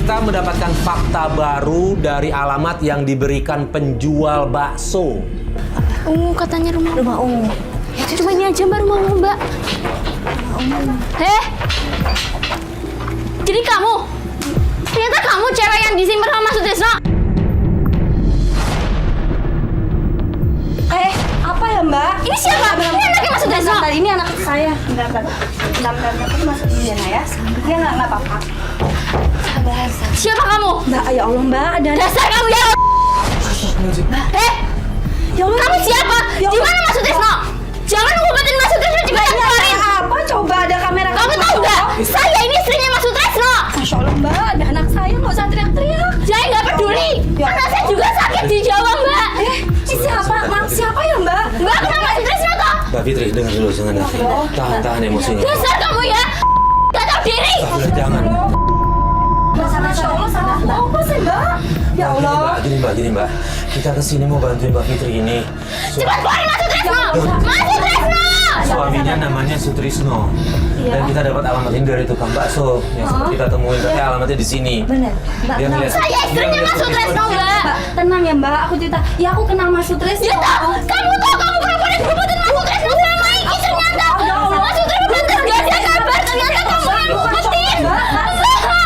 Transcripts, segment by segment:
kita mendapatkan fakta baru dari alamat yang diberikan penjual bakso. Ungu katanya rumah Ungu. Cuma ini aja Mbak, rumah Ungu Mbak. Heh, jadi kamu? Ternyata kamu cewek yang disimpan sama Mas Sutrisno? Apa ya Mbak? Ini siapa? Ini anaknya Mas Sutrisno? Ini anak saya. Bentar. Aku masuk dulu ya. Dia nggak apa-apa. Siapa kamu? Mbak, ya Allah Mbak, ada Dasar kamu ya! Heh, ya Allah. kamu siapa? Ya Di mana Mas Sutrisno? Jangan ngumpetin Mas Sutrisno, cepetan keluarin! Apa? Coba ada kamera. Kamu tahu nggak? Saya ini istrinya Mas Sutrisno. Masya Allah Mbak, ada anak saya, nggak usah teriak-teriak. Saya nggak peduli. Anak saya juga sakit di Jawa Mbak. Ini siapa ya Mbak? Mbak, kenapa Mas Sutrisno toh? Mbak Fitri, dengar dulu, jangan tahan emosinya. Dasar kamu ya! Gak tahu diri! Mbak, jangan. Masya Allah, salah apa sih Mbak? Ya Allah. Gini Mbak. Kita kesini mau bantuin Mbak Fitri ini. Cepat keluarin Mas Sutrisno! Mas Sutrisno! Suaminya namanya Sutrisno. Dan kita dapat alamat ini dari tukang bakso yang sempat kita temuin. Tapi alamatnya di sini. Benar. Dia ngeliat- Saya istrinya Mas Sutrisno, Mbak! Mbak, tenang ya Mbak, aku cerita. Ya aku kenal Mas Sutrisno. Ya tahu, kamu tahu kamu perempuan yang ngumpetin Mas Sutrisno selama ini. Ternyata Mas Sutrisno belum terjadi kabar. Ternyata kamu yang ngumpetin.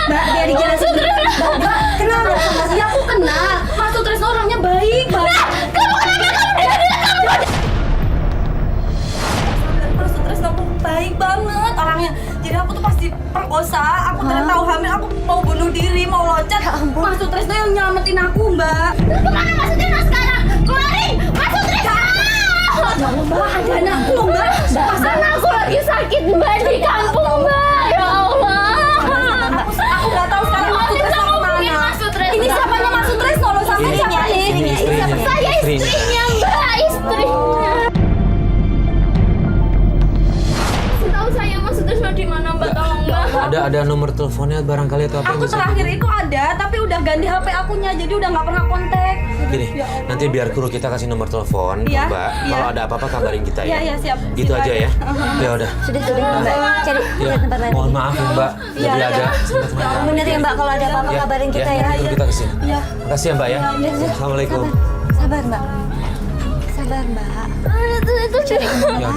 Mbak, dia dijelasin. Mbak, kenal ya sama saya? Aku kenal. Mas Sutrisno orangnya baik banget. Kamu kenapa kamu dengerin kamu? Mas Sutrisno aku baik banget orangnya. Jadi aku tuh pasti perkosa. Aku tidak tahu hamil. Aku mau bunuh diri, mau loncat. Mas Sutrisno yang nyelamatin aku, Mbak. Kemana Mas Sutrisno sekarang? Keluarin Mas Sutrisno! Ya Allah, Mbak, ada anakku loh, Mbak. Anakku lagi sakit Mbak di kampung Mbak. Ya Allah. Aku nggak tahu sekarang Mas Sutrisno kemana. Mas Sutrisno. Ini siapanya Mas Sutrisno loh, sama siapa nih? Saya istrinya Mbak, istrinya. Tahu saya Mas Sutrisno di mana Mbak, tolong Mbak. Ada nomor teleponnya barangkali atau apa yang Aku bisa terakhir itu ada, tapi udah ganti HP akunya, jadi udah nggak pernah kontak. Gini, nanti biar kru kita kasih nomor telepon ke Iya, Mbak. iya. Kalau ada apa-apa kabarin kita ya. Iya, siap. Gitu Siap aja aja. ya. Ya udah. Sudah Mbak, cari Ya, tempat lain. mohon maaf ya Mbak. Jadi Iya, ada. Bener ya Mbak, kalau ada apa-apa kabarin kita ya. Kru kita kesini. Iya. Makasih ya Mbak ya. Assalamualaikum. Sabar Mbak. Sabar Mbak. Itu cari. Ya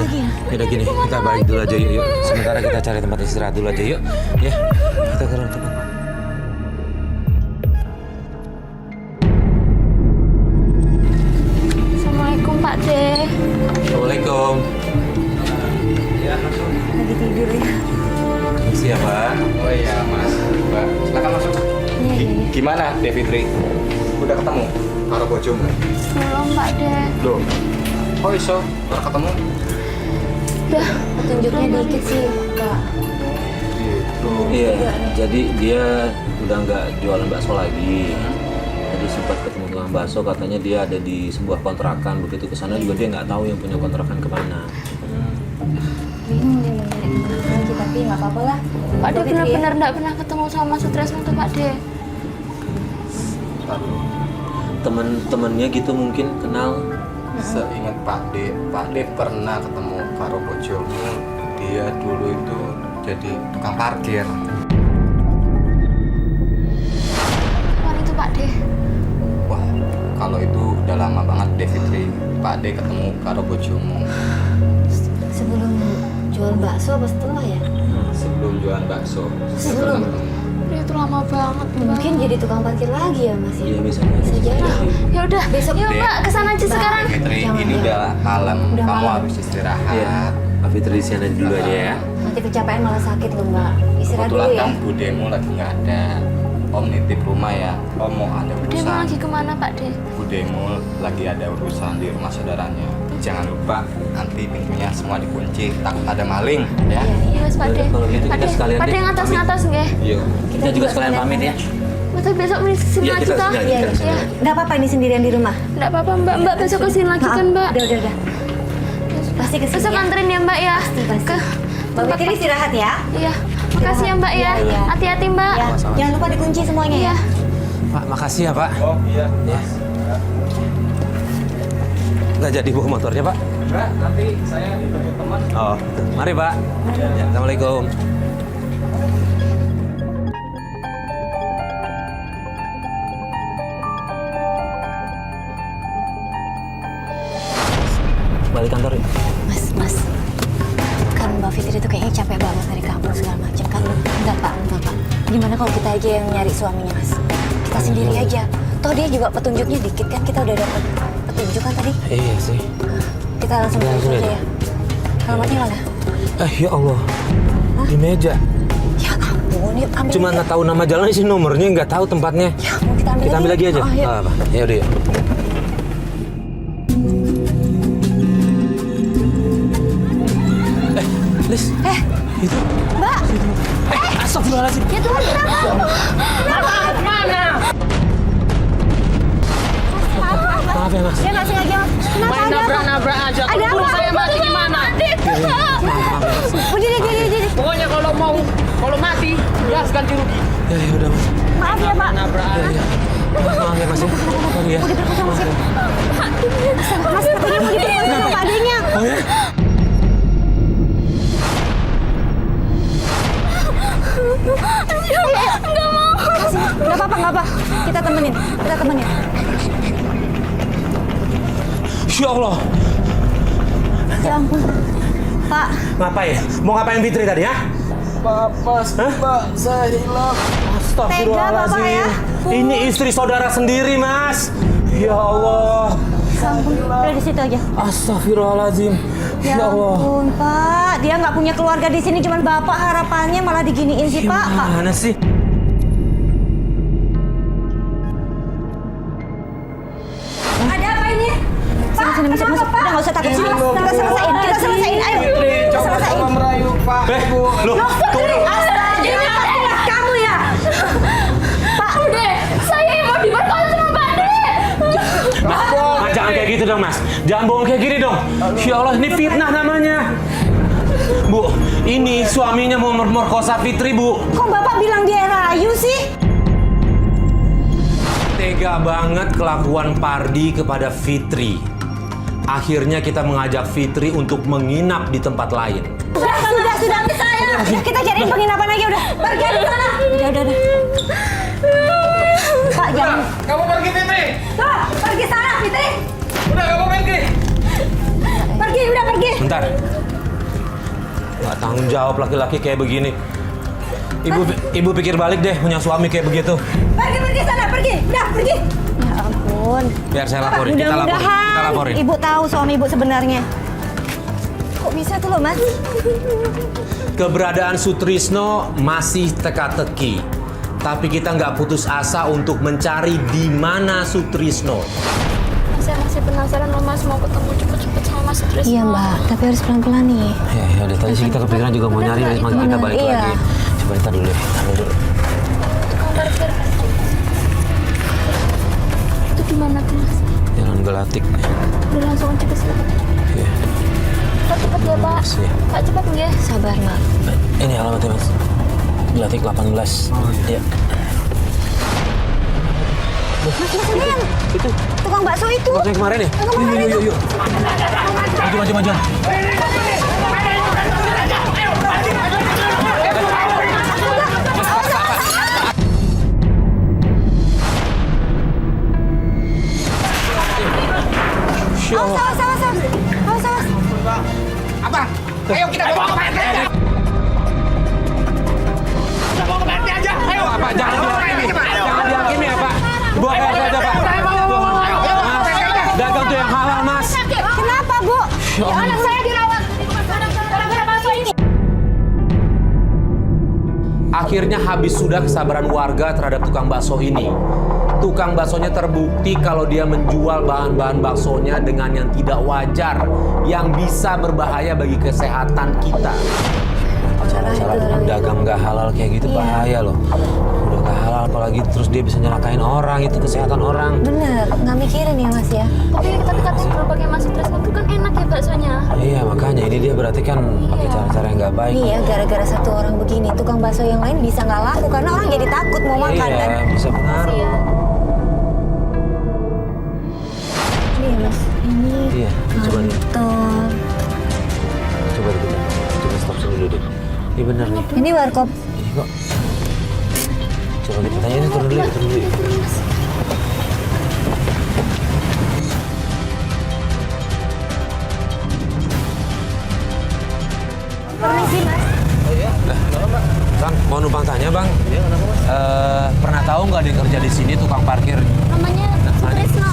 udah gini, kita balik dulu aja yuk. Sementara kita cari tempat istirahat dulu aja yuk. Ya, kita ke ruang tempat. Assalamualaikum Pak De. Assalamualaikum. Lagi tidur ya. Makasih ya Pak. Oh iya mas, mbak, silakan masuk. Gimana Devitri? Udah ketemu karo bojomu? Belum Pak De. Loh, kok iso baru ketemu? Udah. Petunjuknya dikit sih Mbak. Gitu. Iya, jadi dia udah nggak jualan bakso lagi. Tadi sempat ketemu tukang bakso, katanya dia ada di sebuah kontrakan. Begitu ke sana juga dia nggak tahu yang punya kontrakan kemana. Bingung dia mau nyari kemana lagi, tapi nggak apa-apa lah. Pak De benar-benar enggak pernah ketemu sama Mas Sutrisno tuh Pak De. Aduh, Temen-temennya gitu mungkin kenal. seingat Pak D pernah ketemu karo bojomu. Dia dulu itu jadi tukang parkir. Kapan itu Pak De? Wah, kalau itu udah lama banget Devitri. Pak D ketemu karo bojomu Sebelum jual bakso apa setelah ya? sebelum jualan bakso. Sebelum? Dia itu lama banget Mbak. Mungkin jadi tukang parkir lagi ya Mas ya? Iya bisa. Bisa jadi. Ya udah, Besok yuk De. Mbak kesana aja sekarang. Devitri, Jangan, ini ya. udah malam. Udah Kamu malam. harus istirahat. Iya. Pak Fitri di sana dulu aja ya. Nanti kecapean malah sakit loh Mbak. Istirahat dulu Kebetulan ya. kan budemu lagi nggak ada. Om nitip rumah ya. Om mau ada Dia mau urusan. lagi kemana Pak De? Budemu lagi ada urusan di rumah saudaranya. Jangan lupa nanti pintunya semua dikunci. Takut ada maling ya. Iya Pak De. Kalau gitu Pak kita De, sekalian Pak De deh ngatas-ngatas nggak? Yuk. Kita juga sekalian pamit ya. Betul besok sini Iya, lagi kita toh? sini aja, Iya, kita iya. sini aja. Nggak apa-apa ini sendirian di rumah. Nggak apa-apa Mbak, Mbak besok kesini lagi kan Mbak? Udah. Pasti kesini Besok ya. anterin ya Mbak ya. Pasti. Ke Mbak Fitri istirahat ya. Iya. Makasih ya Mbak ya. Iya, iya. Hati-hati Mbak. Ya. Jangan lupa dikunci semuanya ya. Pak, makasih ya Pak. Oh iya. Ya. Nggak jadi bawa motornya Pak? Enggak, nanti saya ditunggu teman. Oh, mari Pak. Assalamualaikum. balik kantor yuk. Mas. Kan Mbak Fitri itu kayaknya capek banget dari kampus segala macam kan. Enggak Pak. Gimana kalau kita aja yang nyari suaminya, Mas? Kita sendiri aja. Toh dia juga petunjuknya dikit kan, kita udah dapat petunjuk kan tadi. Iya sih. Kita langsung Langsung aja aja. ya. Alamatnya mana? Ya Allah. Di meja. Ya ampun, yuk ambil. Cuma nggak tahu nama jalan sih, nomornya nggak tahu tempatnya. Ya ampun, kita ambil Lagi aja. Oh, yuk. Apa? Ya udah yuk. Lis. Itu. Mbak. Astagfirullahaladzim. Ya Tuhan, kenapa? Maaf ya Mas. Dia nggak sengaja, Mas. Kenapa? Main Ada apa? nabrak-nabrak aja. Ada Kalau apa? saya mati gimana? Berdiri. Pokoknya kalau mati, jelas ganti rugi. Ya udah Mas. Maaf ya, Pak. Nabrak aja. Maaf ya Mas. Sorry ya. Mau diperkosa, Mas. Mas, katanya mau diperkosa sama adiknya. Oh ya? Nggak mau. Nggak apa-apa. Kita temenin. Ya Allah. Ya ampun. Pak, Ngapain? Mau ngapain Fitri tadi ya? Pak, saya hilang. Astagfirullahaladzim. Tega, Bapak, ya. Ini istri saudara sendiri Mas. Ya Allah. ya ampun. Udah di situ aja. Astagfirullahaladzim. Ya Allah. ampun, Pak. Dia nggak punya keluarga di sini, cuman Bapak harapannya malah diginiin sih, Pak. Gimana sih? Ada apa ini? Sini, masuk. Udah nggak usah takut. Sini, kita selesaiin. Ayo. Kita selesaiin. Merayu Pak, Ibu. Loh, tunggu. Ini pasti kamu ya? Pak, Dek, saya yang mau diperkosa sama Pak Dek. Mas, jangan kayak gitu dong Mas. Jangan bohong kayak gini dong. Ya Allah, ini fitnah namanya. Bu, ini suaminya mau merkosa Fitri, Bu. kok Bapak bilang dia rayu sih? Tega banget kelakuan Pardi kepada Fitri. Akhirnya kita mengajak Fitri untuk menginap di tempat lain. Sudah. Udah, kita cariin penginapan aja udah. Pergi dari sana. Udah. Pak, jangan. Kamu pergi, Fitri. Tuh, pergi sana, Fitri. Udah, kamu pergi. Pergi. Bentar. Nggak tanggung jawab laki-laki kayak begini. Ibu pikir balik deh punya suami kayak begitu. Pergi sana, pergi. Udah, pergi. Ya ampun. Biar saya laporin. Kita Mudah-mudahan laporin. Ibu tahu suami Ibu sebenarnya. Kok bisa tuh loh, Mas? Keberadaan Sutrisno masih teka-teki. Tapi kita nggak putus asa untuk mencari di mana Sutrisno. Saya masih penasaran loh Mas, mau ketemu cepet-cepet sama Mas Trisno. Iya, Mbak. Tapi harus pelan-pelan nih. Ya udah tadi sih kita kepikiran juga mau nyari, makanya kita balik Iya. lagi. Coba kita dulu. Ambil dulu. Tukang parkir. Itu di mana tuh Mas? Jalan Gelatik. Udah langsung aja ke sana. Iya. Pak cepet ya Pak. Iya. Pak cepet nggih. Sabar, Mbak. Ini alamatnya Mas. Gelatik 18. Iya. Mas, ini yang Itu. tukang bakso itu. Waktu yang kemarin ya? Yuk. Maju. Awas. Apa? Ayo kita bawa ke PRT aja. Kita bawa ke PRT aja. Ayo. Pak, jangan dihakimi ya Pak. Bawa ke RT aja Pak. Dagang tuh yang halal Mas. Kenapa, Bu? Ya, anak saya dirawat. Gara-gara bakso ini. Akhirnya habis sudah kesabaran warga terhadap tukang bakso ini. Tukang baksonya terbukti kalau dia menjual bahan-bahan baksonya dengan yang tidak wajar, yang bisa berbahaya bagi kesehatan kita. Cara dagang nggak halal kayak gitu bahaya loh. Udah nggak halal apalagi terus dia bisa nyelakain orang, itu kesehatan orang. Bener, nggak mikirin ya, Mas ya? Tapi katanya kalau pakai Mas Trisno itu kan enak ya baksonya. Iya makanya ini dia berarti kan pakai cara-cara yang nggak baik. Iya, gara-gara satu orang begini, tukang bakso yang lain bisa nggak laku karena orang jadi takut mau makan kan? Iya bisa pengaruh. Iya. Iya, Mas. Ini Iya coba nih, kantor. coba kita stop dulu deh. Ini bener nih. Ini warkop. Ini kok. Coba kita tanya ini turun dulu. Bang, mau numpang tanya bang. Iya, kenapa mas? Pernah tahu nggak ada yang kerja di sini tukang parkir? Namanya Sutrisno.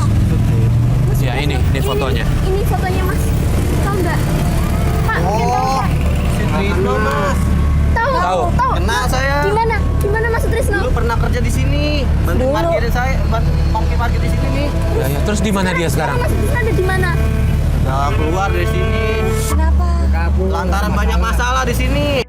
Ya ini fotonya. Ini fotonya mas. Tahu nggak? Pak, mungkin tahu Pak. Si Trisno mas. Tahu. Kenal saya. Di mana? Di mana Mas Sutrisno? Dulu pernah kerja di sini. Bantu parkirin saya, parkir di sini nih. Ya. Terus di mana dia sekarang? Mas Sutrisno ada di mana? Nah, keluar dari sini. Kenapa? Lantaran banyak masalah di sini.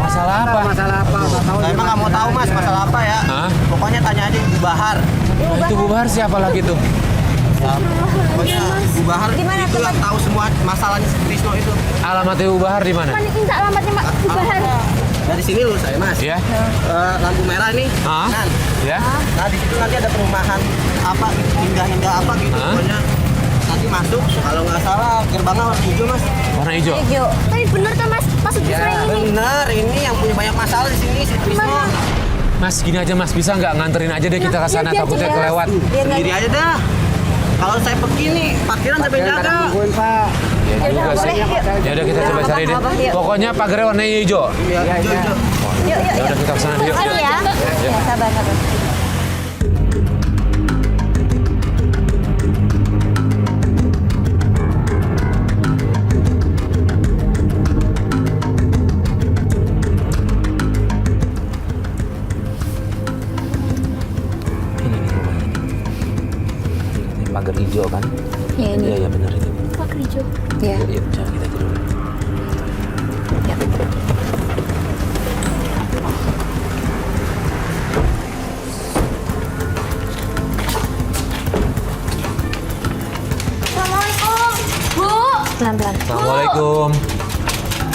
Masalah apa? Saya emang nggak mau tahu mas masalah apa ya. Hah? Pokoknya tanya aja Ibu Bahar. Nah, itu Bu Bahar siapa lagi tuh? Ya, pokoknya Ibu Bahar Gimana, itu yang tahu semua masalahnya si Trisno itu. Alamatnya Bu Bahar di mana? Minta alamatnya Mas Bahar. Dari sini lurus saya mas. Ya. Lampu merah nih. Hah? Kan. Ya. Nah di situ nanti ada perumahan apa hingga apa gitu. Hah? Pokoknya nanti masuk kalau nggak salah gerbangnya warna hijau mas. Warna hijau. Hijau. Tapi bener kan Mas? Mas Sutrisno Ya ini. benar ini yang punya banyak masalah di sini si Trisno. Mas gini aja Mas, bisa nggak nganterin aja deh kita ke sana, biar takutnya jelas. kelewat. Sendiri aja dah. Kalau saya pergi nih parkiran sampai jaga. Ya juga sih. Ya udah kita coba cari deh. Pokoknya pagarnya warna hijau. Iya hijau. Yuk, Ya udah kita ke sana deh. Yuk. Ayo ya. Ya, sabar. Ini rumahnya. Pagar hijau kan? Ya ini. Iya benar ini. Pak Rijo. Ya. Yuk, coba kita dulu. Ya. Assalamualaikum. Bu. Pelan-pelan. Assalamualaikum.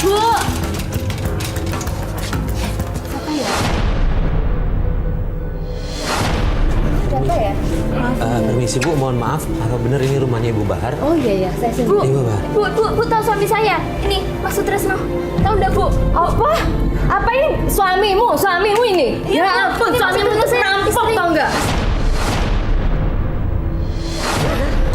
Bu. Permisi Bu, mohon maaf. Apa benar ini rumahnya Ibu Bahar? Oh iya, saya Bu. Ibu Bahar. Bu tahu suami saya. Ini Mas Sutrisno. Tahu enggak, Bu? Apa? Apa ini suamimu? Suamimu ini? Iya, Ya ampun, ini suamimu maksudnya itu saya perampok istri. tau enggak?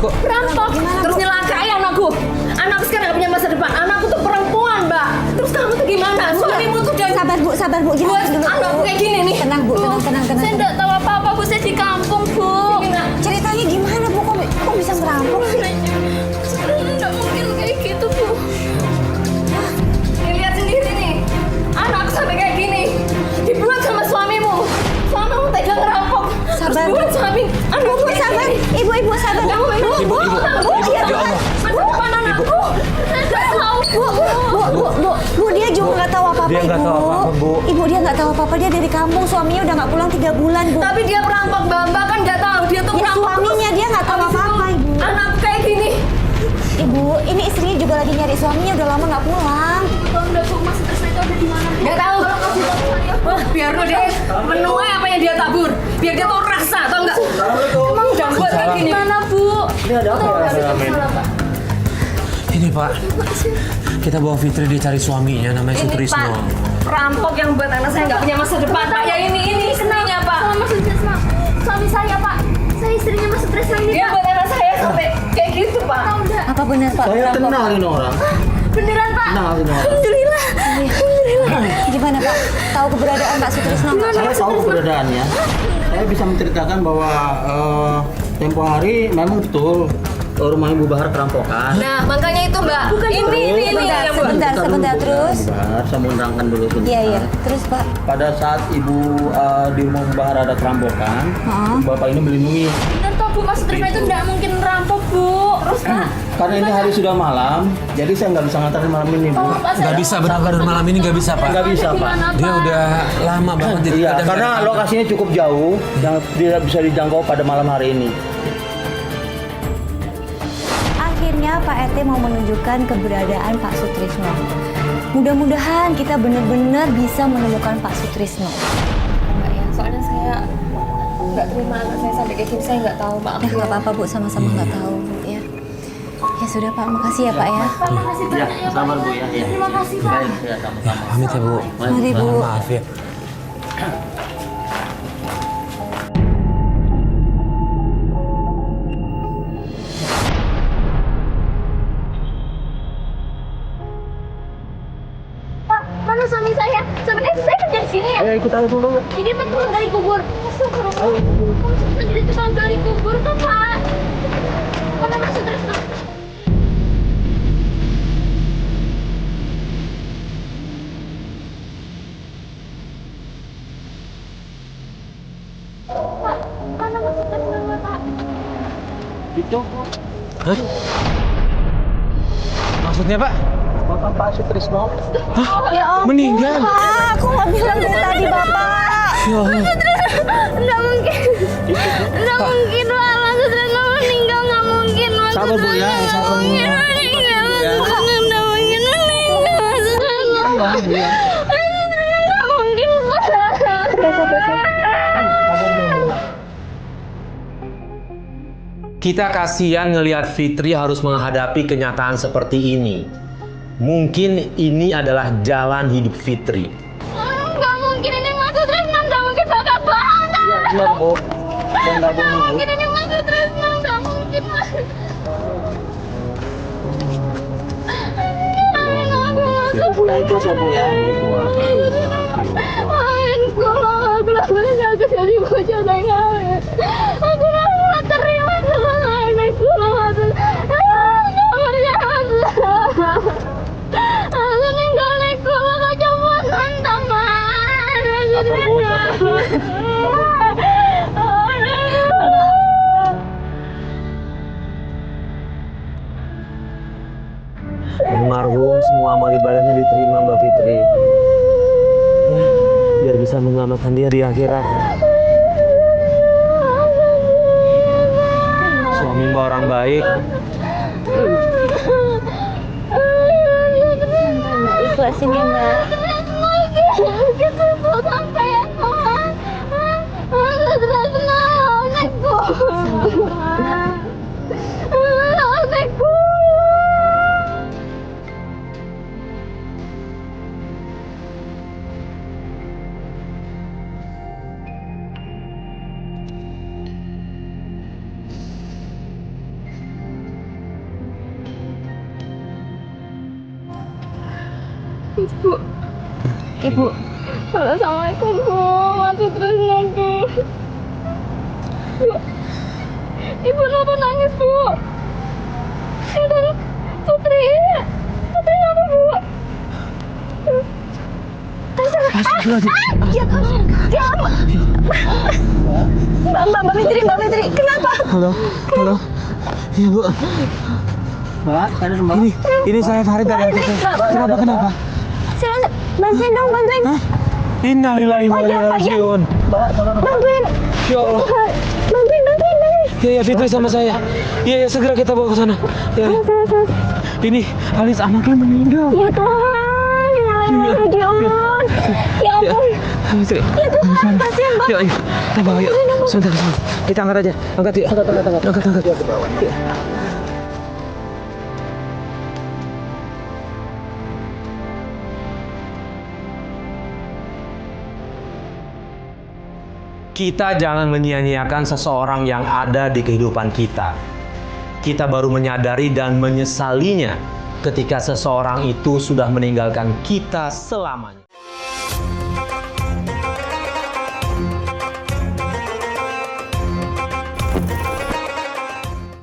Kok Perampok, terus nyelakai anakku. Anakku sekarang gak punya masa depan. Anakku tuh perempuan, Mbak. Terus kamu tuh gimana? Suamimu tuh udah Sabar Bu, buat jangan dulu. anakku kayak gini nih. Tenang Bu, tenang. Saya enggak tahu apa-apa, Bu. Saya di kampung, Bu. Ceritanya gimana Bu? Kok bisa merampok sih? Enggak mungkin kayak gitu, Bu. Nih, lihat sendiri nih. Anakku sampai kayak gini. Dibuat sama suamimu. Suamimu tega ngerampok. Sabar, Terus buat Bu. suami. Anakku Bu, kayak sabar. gini. Ibu sabar. Kamu ini. Ibu, Iya, ya Allah. masa depan anakku. Saya nggak tahu. Bu, dia juga nggak tahu apa-apa, Dia nggak Ibu. tahu apa-apa, Bu. Ibu dia nggak tahu apa-apa, dia dari kampung, suaminya udah nggak pulang 3 bulan, Bu. Tapi dia perampok, Mbak kan nggak tahu dia tuh Ya perampok. suaminya dia nggak tahu Habis itu, apa-apa, Ibu. Anakku kayak gini. Ibu, ini istrinya juga lagi nyari suaminya, udah lama nggak pulang. Tahu enggak, Bu? Mas Sutrisno itu ada di mana? Nggak tahu. Tolong kasih tahu saya. Wah, biar lo deh menuai apa yang dia tabur. Biar dia tuh rasa, tau nggak? Emang udah buat kayak gini. Mana, Bu? Ini ada apa ya? ini Pak? Kita bawa Fitri dia cari suaminya namanya Ini Pak, Sutrisno. perampok yang buat anak saya nggak punya masa depan. Pak, ya ini senangnya Pak. Sama Mas Sutrisno. Suami saya, Pak. Saya istrinya Mas Sutrisno ini, Dia Pak. buat anak saya sampai kayak gitu Pak. Tahu enggak? Apa benar, Pak? Saya Perampok? kenal ini orang. Beneran, Pak. Kenal ini orang. Alhamdulillah. Gimana, Pak? Tahu keberadaan Pak Sutrisno nggak? Saya tahu keberadaannya. Saya bisa menceritakan bahwa tempo hari memang betul rumah Ibu Bahar perampokan. Nah, makanya itu Mbak. Ini Sebentar, yang buat. sebentar, terus. Ibu Bahar, saya mau nerangkan dulu sebentar. Iya. Terus, Pak? Pada saat Ibu di rumah Ibu Bahar ada perampokan, Bapak ini melindungi. Bener toh, Bu. Mas Sutrisno itu enggak mungkin merampok, Bu. Terus, Pak. Karena ini hari sudah malam, jadi saya nggak bisa ngantarin malam ini, Bu. Tolong, Pak, Nggak saya- bisa benar-benar malam ini nggak bisa Pak. Nggak bisa, Pak. Gimana, Dia Pak? udah lama banget jadi Iya, kadang karena nggak ada. lokasinya cukup jauh, yang tidak bisa dijangkau pada malam hari ini. Akhirnya Pak RT mau menunjukkan keberadaan Pak Sutrisno. Mudah-mudahan kita benar-benar bisa menemukan Pak Sutrisno. Mbak ya, soalnya saya nggak terima anak saya sampai kayak gini. Saya nggak tahu Pak. Ya nggak apa-apa Bu, sama-sama nggak tahu Bu ya. Ya sudah Pak, makasih ya Pak ya. Pak, makasih Ya, banyak ya, Pak. sabar Bu ya. Terima kasih, Pak. Baik, ya sama-sama. Pamit ya Bu. Mari, Bu. Maaf ya. ikut aja dulu. Ini betul dari kubur. Jadi tukang gali kubur tuh Pak. Mana masuk terus Pak? Pak, mana masuk terus Pak? Itu Hah? Maksudnya Pak? Bapak Pak Sutrisno. Meninggal? Pak, aku nggak bilang dari tadi Bapak. Ya Allah. Nggak mungkin. Nggak mungkin Pak. Mas Sutrisno meninggal. Nggak mungkin Mas Sabar, Bu, ya. Sutrisno. Sabar, Bu, ya. Nggak mungkin meninggal. Mas Sutrisno. Nggak mungkin meninggal. Mas Sutrisno. Sabar, Bu, ya. Nggak mungkin Pak. Kita kasihan ngelihat Fitri harus menghadapi kenyataan seperti ini. Mungkin ini adalah jalan hidup Fitri. Nggak mungkin ini Mas Sutrisno. Nggak mungkin bakal banget. Benar, Bu. Dan nggak Nggak boleh, Bu. mungkin ini Mas Sutrisno. Nggak mungkin Mas. Pulang itu saja, Bu, ya. Aku nggak jadi bocah dengan aku nggak terima sama anak sekolah aku ninggal sekolah kecopetan teman Almarhum semua amal ibadahnya diterima Mbak Fitri. Ya, biar bisa menyelamatkan dia di akhirat. Suami Mbak orang baik. Ikhlasin ya Mbak. gitu sampai anakku Ibu. Assalamualaikum Bu. Mati terus nanti. Ibu kenapa nangis Bu? Itu Putri. Putri apa Bu? Mbak Fitri, kenapa? Halo. Iya, Bu. Mbak, ada rumah. Ini saya Farid dari RT. Kenapa? Silahkan, bantuin dong, bantuin. Innalillahi wa inna ilaihi raji'un. Bantuin. Ya Allah. Bantuin. Ya, Fitri sama saya. Iya, segera kita bawa ke sana. Ya. Ini Alis anaknya meninggal. Ya Tuhan, Innalillahi. Ya ampun. Fitri. Ya Tuhan, kasihan Mbak. Yuk, kita bawa yuk. Sebentar. Kita angkat aja. Angkat yuk. Angkat. Yuk. Kita jangan menyia-nyiakan seseorang yang ada di kehidupan kita. Kita baru menyadari dan menyesalinya ketika seseorang itu sudah meninggalkan kita selamanya.